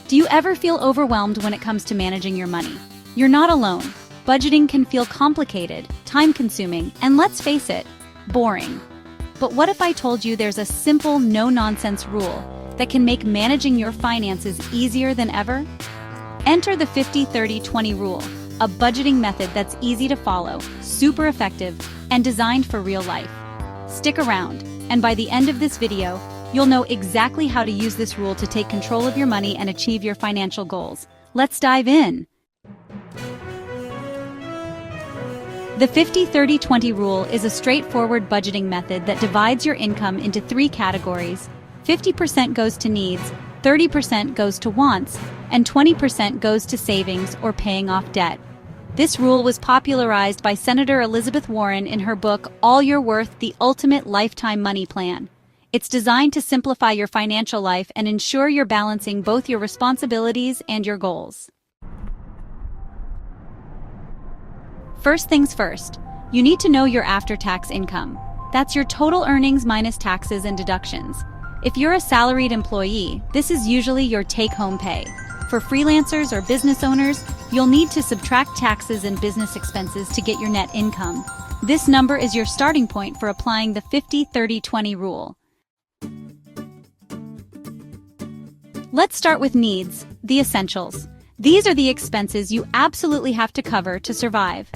Do you ever feel overwhelmed when it comes to managing your money? You're not alone. Budgeting can feel complicated, time-consuming, and let's face it, boring. But what if I told you there's a simple, no-nonsense rule that can make managing your finances easier than ever? Enter the 50-30-20 rule, a budgeting method that's easy to follow, super effective, and designed for real life. Stick around, and by the end of this video, you'll know exactly how to use this rule to take control of your money and achieve your financial goals. Let's dive in. The 50-30-20 rule is a straightforward budgeting method that divides your income into 3 categories. 50% goes to needs, 30% goes to wants, and 20% goes to savings or paying off debt. This rule was popularized by Senator Elizabeth Warren in her book, All You're Worth: The Ultimate Lifetime Money Plan. It's designed to simplify your financial life and ensure you're balancing both your responsibilities and your goals. First things first, you need to know your after-tax income. That's your total earnings minus taxes and deductions. If you're a salaried employee, this is usually your take-home pay. For freelancers or business owners, you'll need to subtract taxes and business expenses to get your net income. This number is your starting point for applying the 50-30-20 rule. Let's start with needs, the essentials. These are the expenses you absolutely have to cover to survive.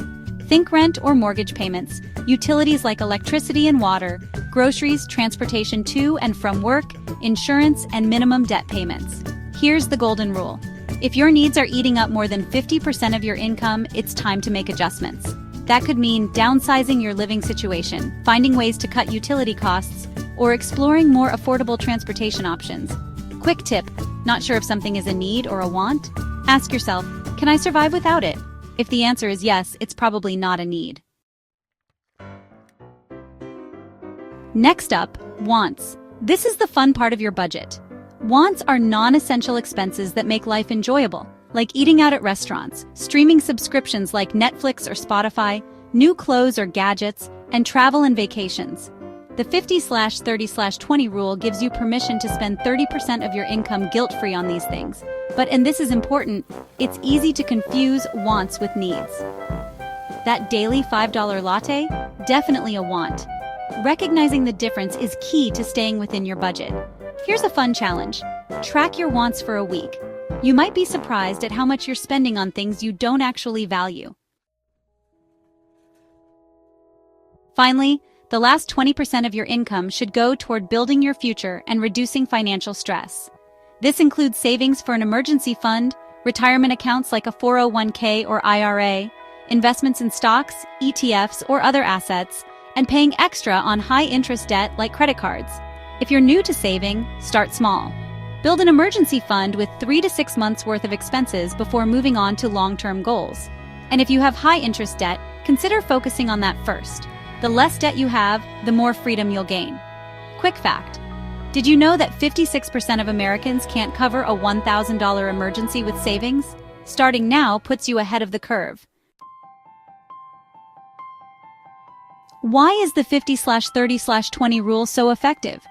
Think rent or mortgage payments, utilities like electricity and water, groceries, transportation to and from work, insurance, and minimum debt payments. Here's the golden rule. If your needs are eating up more than 50% of your income, it's time to make adjustments. That could mean downsizing your living situation, finding ways to cut utility costs, or exploring more affordable transportation options. Quick tip, not sure if something is a need or a want? Ask yourself, can I survive without it? If the answer is yes, it's probably not a need. Next up, wants. This is the fun part of your budget. Wants are non-essential expenses that make life enjoyable, like eating out at restaurants, streaming subscriptions like Netflix or Spotify, new clothes or gadgets, and travel and vacations. The 50-30-20 rule gives you permission to spend 30% of your income guilt-free on these things. But, and this is important, it's easy to confuse wants with needs. That daily $5 latte? Definitely a want. Recognizing the difference is key to staying within your budget. Here's a fun challenge. Track your wants for a week. You might be surprised at how much you're spending on things you don't actually value. Finally, the last 20% of your income should go toward building your future and reducing financial stress. This includes savings for an emergency fund, retirement accounts like a 401k or IRA, investments in stocks, ETFs, or other assets, and paying extra on high-interest debt like credit cards. If you're new to saving, start small. Build an emergency fund with 3 to 6 months worth of expenses before moving on to long-term goals. And if you have high-interest debt, consider focusing on that first. The less debt you have, the more freedom you'll gain. Quick fact. Did you know that 56% of Americans can't cover a $1,000 emergency with savings? Starting now puts you ahead of the curve. Why is the 50-30-20 rule so effective?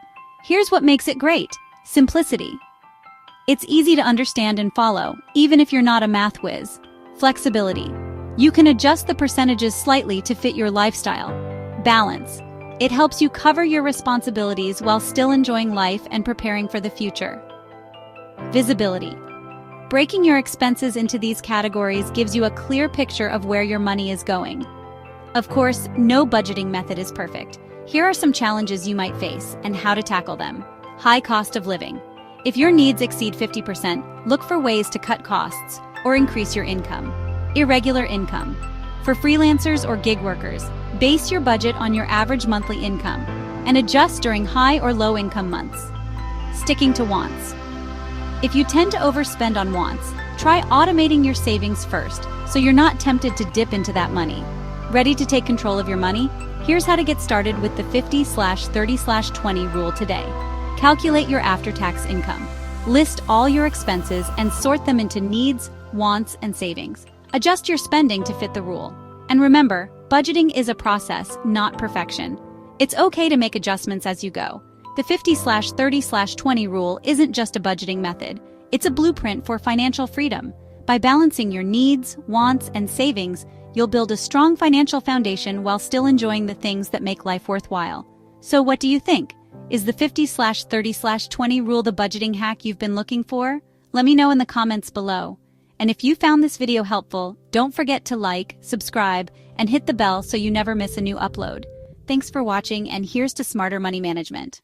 Here's what makes it great. Simplicity. It's easy to understand and follow, even if you're not a math whiz. Flexibility. You can adjust the percentages slightly to fit your lifestyle. Balance. It helps you cover your responsibilities while still enjoying life and preparing for the future. Visibility. Breaking your expenses into these categories gives you a clear picture of where your money is going. Of course, no budgeting method is perfect. Here are some challenges you might face and how to tackle them. High cost of living. If your needs exceed 50%, look for ways to cut costs or increase your income. Irregular income. For freelancers or gig workers, base your budget on your average monthly income and adjust during high or low income months. Sticking to wants. If you tend to overspend on wants, try automating your savings first so you're not tempted to dip into that money. Ready to take control of your money? Here's how to get started with the 50-30-20 rule today. Calculate your after-tax income. List all your expenses and sort them into needs, wants, and savings. Adjust your spending to fit the rule. And remember, budgeting is a process, not perfection. It's okay to make adjustments as you go. The 50-30-20 rule isn't just a budgeting method. It's a blueprint for financial freedom. By balancing your needs, wants, and savings, you'll build a strong financial foundation while still enjoying the things that make life worthwhile. So what do you think? Is the 50/30/20 rule the budgeting hack you've been looking for? Let me know in the comments below. And if you found this video helpful, don't forget to like, subscribe, and hit the bell so you never miss a new upload. Thanks for watching, and here's to smarter money management.